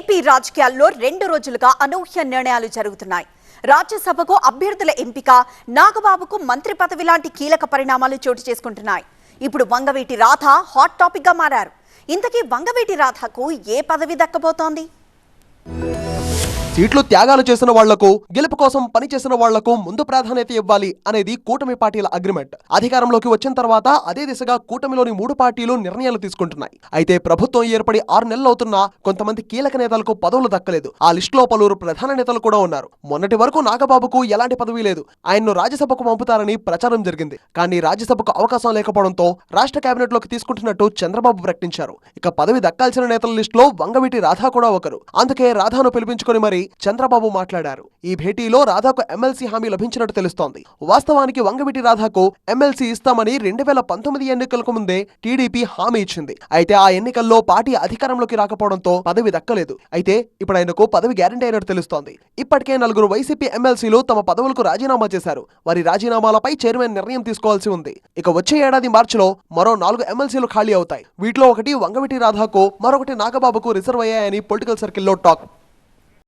AP రాజకీయాల్లో 2 రోజులుగా అనూహ్య నిర్ణయాలు జరుగుతున్నాయి. రాజ్యసభకు అభ్యర్థుల ఎంపిక, నాగబాబుకు మంత్రి పదవి లాంటి కీలక పరిణామాలు చోటు చేసుకుంటున్నాయి. ఇప్పుడు వంగవీటి రాధ హాట్ టాపిక్ గా మారారు. ఇంతకీ వంగవీటి రాధకు ఏ పదవి దక్కబోతోంది? సీట్లు త్యాగాలు చేసిన వాళ్లకు, గెలుపు కోసం పనిచేసిన వాళ్లకు ముందు ప్రాధాన్యత ఇవ్వాలి అనేది కూటమి పార్టీల అగ్రిమెంట్. అధికారంలోకి వచ్చిన తర్వాత అదే దిశగా కూటమిలోని 3 పార్టీలు నిర్ణయాలు తీసుకుంటున్నాయి. అయితే ప్రభుత్వం ఏర్పడి 6 నెలలవుతున్నా కొంతమంది కీలక నేతలకు పదవులు దక్కలేదు. ఆ లిస్టులో పలువురు ప్రధాన నేతలు కూడా ఉన్నారు. మొన్నటి వరకు నాగబాబుకు ఎలాంటి పదవి లేదు. ఆయన్ను రాజ్యసభకు పంపుతారని ప్రచారం జరిగింది. కానీ రాజ్యసభకు అవకాశం లేకపోవడంతో రాష్ట్ర కేబినెట్ లోకి తీసుకుంటున్నట్టు చంద్రబాబు ప్రకటించారు. ఇక పదవి దక్కాల్సిన నేతల లిస్టులో వంగవీటి రాధ కూడా ఒకరు. అందుకే రాధాను పిలిపించుకొని మరి చంద్రబాబు మాట్లాడారు. ఈ భేటీలో రాధాకు ఎమ్మెల్సీ హామీ లభించినట్టు తెలుస్తోంది. వాస్తవానికి వంగవీటి రాధకు ఎమ్మెల్సీ ఇస్తామని 2019 ఎన్నికలకు ముందే టీడీపీ హామీ ఇచ్చింది. అయితే ఆ ఎన్నికల్లో పార్టీ అధికారంలోకి రాకపోవడంతో పదవి దక్కలేదు. అయితే ఇప్పుడు ఆయనకు పదవి గ్యారంటీ అయినట్టు తెలుస్తోంది. ఇప్పటికే 4 వైసీపీ ఎమ్మెల్సీలు తమ పదవులకు రాజీనామా చేశారు. వారి రాజీనామాలపై చైర్మన్ నిర్ణయం తీసుకోవాల్సి ఉంది. ఇక వచ్చే ఏడాది మార్చిలో మరో 4 ఎమ్మెల్సీలు ఖాళీ అవుతాయి. వీటిలో ఒకటి వంగవీటి రాధకు, మరొకటి నాగబాబుకు రిజర్వ్ అయ్యాయని పొలిటికల్ సర్కిల్లో టాక్.